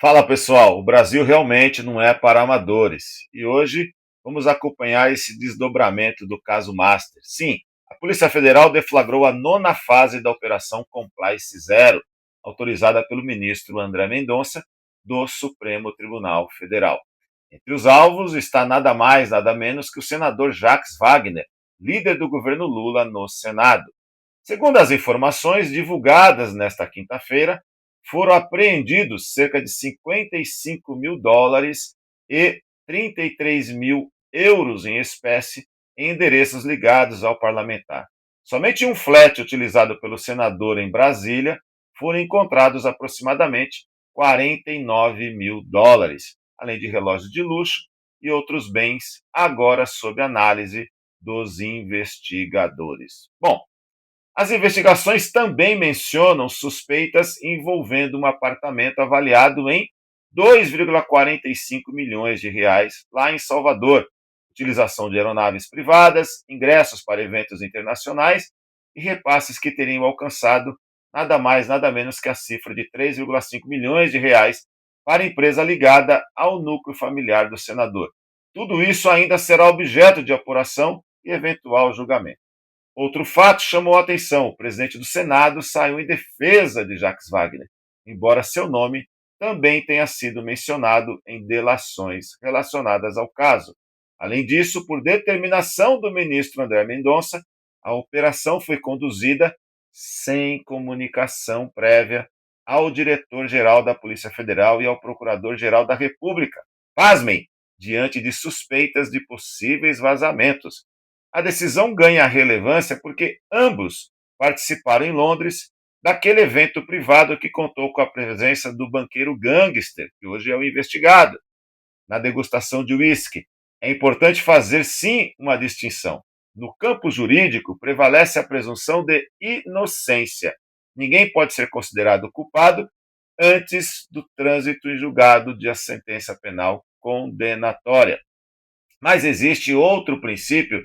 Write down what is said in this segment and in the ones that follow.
Fala pessoal, o Brasil realmente não é para amadores e hoje vamos acompanhar esse desdobramento do caso Master. Sim, a Polícia Federal deflagrou a nona fase da Operação Compliance Zero, autorizada pelo ministro André Mendonça, do Supremo Tribunal Federal. Entre os alvos está nada mais, nada menos que o senador Jacques Wagner, líder do governo Lula no Senado. Segundo as informações divulgadas nesta quinta-feira, foram apreendidos cerca de 55 mil dólares e 33 mil euros em espécie em endereços ligados ao parlamentar. Somente um flat utilizado pelo senador em Brasília foram encontrados aproximadamente 49 mil dólares, além de relógios de luxo e outros bens, agora sob análise dos investigadores. Bom, as investigações também mencionam suspeitas envolvendo um apartamento avaliado em 2,45 milhões de reais lá em Salvador, utilização de aeronaves privadas, ingressos para eventos internacionais e repasses que teriam alcançado nada mais, nada menos que a cifra de 3,5 milhões de reais para a empresa ligada ao núcleo familiar do senador. Tudo isso ainda será objeto de apuração e eventual julgamento. Outro fato chamou a atenção: o presidente do Senado saiu em defesa de Jacques Wagner, embora seu nome também tenha sido mencionado em delações relacionadas ao caso. Além disso, por determinação do ministro André Mendonça, a operação foi conduzida sem comunicação prévia ao diretor-geral da Polícia Federal e ao procurador-geral da República. Pasmem, diante de suspeitas de possíveis vazamentos. A decisão ganha relevância porque ambos participaram em Londres daquele evento privado que contou com a presença do banqueiro gangster, que hoje é o investigado, na degustação de uísque. É importante fazer, sim, uma distinção. No campo jurídico, prevalece a presunção de inocência. Ninguém pode ser considerado culpado antes do trânsito em julgado de a sentença penal condenatória. Mas existe outro princípio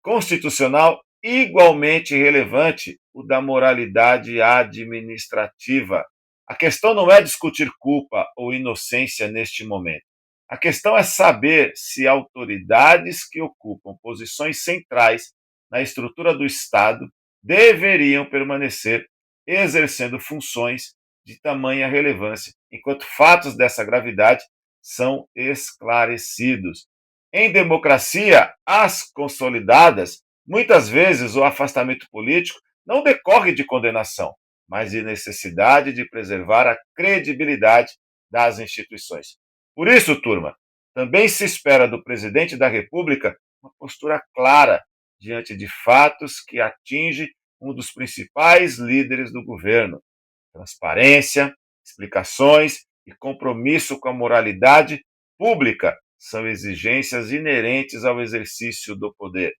constitucional igualmente relevante, o da moralidade administrativa. A questão não é discutir culpa ou inocência neste momento. A questão é saber se autoridades que ocupam posições centrais na estrutura do Estado deveriam permanecer exercendo funções de tamanha relevância, enquanto fatos dessa gravidade são esclarecidos. Em democracia, as consolidadas, muitas vezes o afastamento político não decorre de condenação, mas de necessidade de preservar a credibilidade das instituições. Por isso, turma, também se espera do presidente da República uma postura clara diante de fatos que atingem um dos principais líderes do governo. Transparência, explicações e compromisso com a moralidade pública são exigências inerentes ao exercício do poder.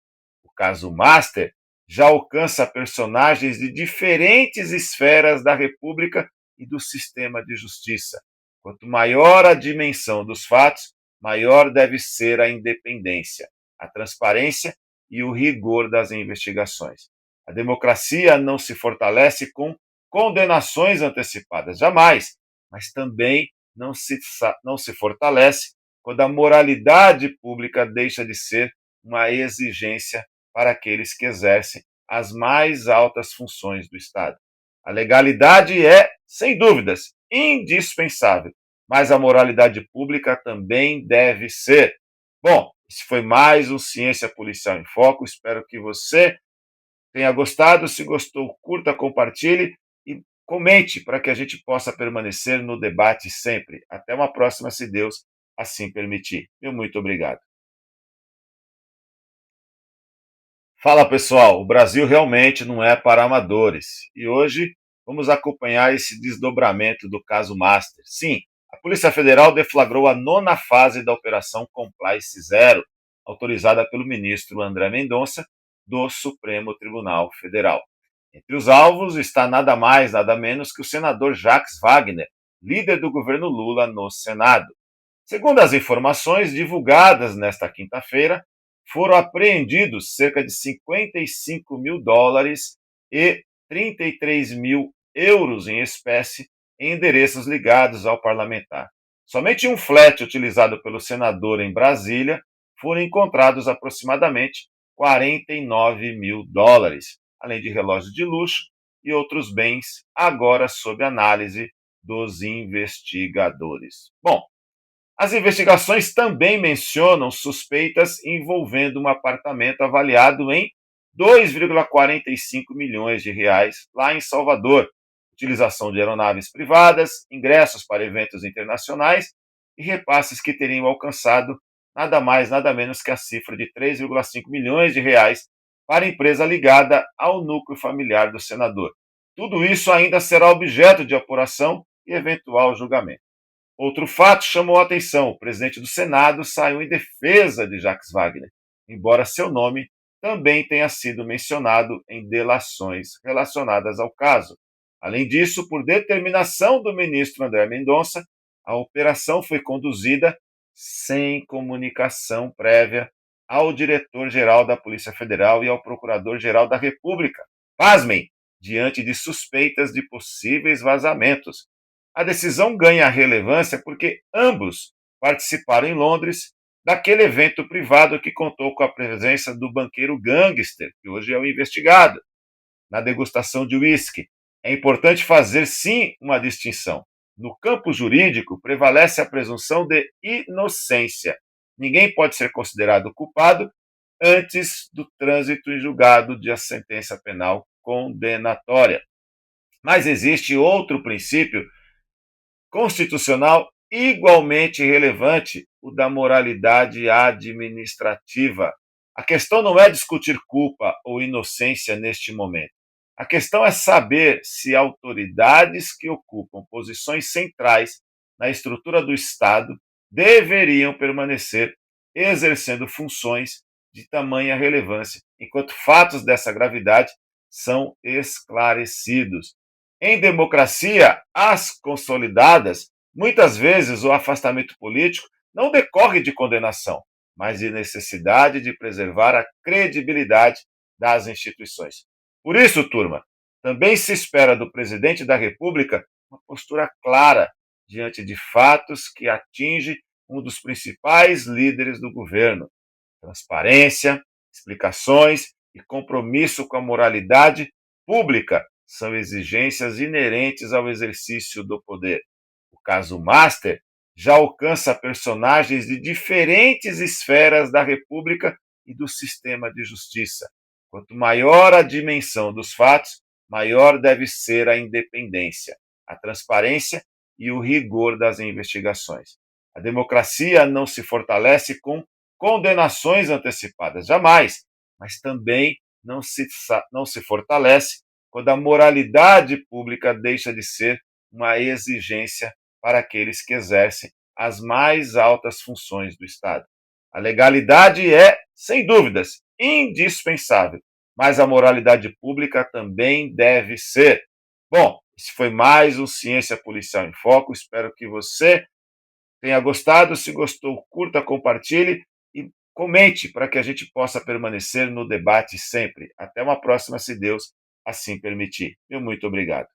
O caso Master já alcança personagens de diferentes esferas da República e do sistema de justiça. Quanto maior a dimensão dos fatos, maior deve ser a independência, a transparência e o rigor das investigações. A democracia não se fortalece com condenações antecipadas, jamais, mas também não se fortalece quando a moralidade pública deixa de ser uma exigência para aqueles que exercem as mais altas funções do Estado. A legalidade é, sem dúvidas, indispensável, mas a moralidade pública também deve ser. Bom, esse foi mais um Ciência Policial em Foco. Espero que você tenha gostado. Se gostou, curta, compartilhe e comente para que a gente possa permanecer no debate sempre. Até uma próxima, se Deus assim permitir. Meu muito obrigado. Fala pessoal, o Brasil realmente não é para amadores e hoje vamos acompanhar esse desdobramento do caso Master. Sim, a Polícia Federal deflagrou a nona fase da Operação Compliance Zero, autorizada pelo ministro André Mendonça, do Supremo Tribunal Federal. Entre os alvos está nada mais, nada menos que o senador Jacques Wagner, líder do governo Lula no Senado. Segundo as informações divulgadas nesta quinta-feira, foram apreendidos cerca de 55 mil dólares e 33 mil euros em espécie em endereços ligados ao parlamentar. Somente em um flat utilizado pelo senador em Brasília foram encontrados aproximadamente US$ 49 mil, além de relógios de luxo e outros bens, agora sob análise dos investigadores. Bom, as investigações também mencionam suspeitas envolvendo um apartamento avaliado em 2,45 milhões de reais lá em Salvador, utilização de aeronaves privadas, ingressos para eventos internacionais e repasses que teriam alcançado nada mais, nada menos que a cifra de 3,5 milhões de reais para a empresa ligada ao núcleo familiar do senador. Tudo isso ainda será objeto de apuração e eventual julgamento. Outro fato chamou a atenção: o presidente do Senado saiu em defesa de Jacques Wagner, embora seu nome também tenha sido mencionado em delações relacionadas ao caso. Além disso, por determinação do ministro André Mendonça, a operação foi conduzida sem comunicação prévia ao diretor-geral da Polícia Federal e ao procurador-geral da República. Pasmem, diante de suspeitas de possíveis vazamentos. A decisão ganha relevância porque ambos participaram em Londres daquele evento privado que contou com a presença do banqueiro gangster, que hoje é o investigado, na degustação de uísque. É importante fazer, sim, uma distinção. No campo jurídico, prevalece a presunção de inocência. Ninguém pode ser considerado culpado antes do trânsito em julgado de a sentença penal condenatória. Mas existe outro princípio constitucional igualmente relevante, o da moralidade administrativa. A questão não é discutir culpa ou inocência neste momento. A questão é saber se autoridades que ocupam posições centrais na estrutura do Estado deveriam permanecer exercendo funções de tamanha relevância, enquanto fatos dessa gravidade são esclarecidos. Em democracia, as consolidadas, muitas vezes o afastamento político não decorre de condenação, mas de necessidade de preservar a credibilidade das instituições. Por isso, turma, também se espera do presidente da República uma postura clara diante de fatos que atingem um dos principais líderes do governo. Transparência, explicações e compromisso com a moralidade pública são exigências inerentes ao exercício do poder. O caso Master já alcança personagens de diferentes esferas da República e do sistema de justiça. Quanto maior a dimensão dos fatos, maior deve ser a independência, a transparência e o rigor das investigações. A democracia não se fortalece com condenações antecipadas, jamais, mas também não se fortalece quando a moralidade pública deixa de ser uma exigência para aqueles que exercem as mais altas funções do Estado. A legalidade é, sem dúvidas, indispensável, mas a moralidade pública também deve ser. Bom, esse foi mais um Ciência Policial em Foco. Espero que você tenha gostado. Se gostou, curta, compartilhe e comente para que a gente possa permanecer no debate sempre. Até uma próxima, se Deus assim permitir. Meu muito obrigado.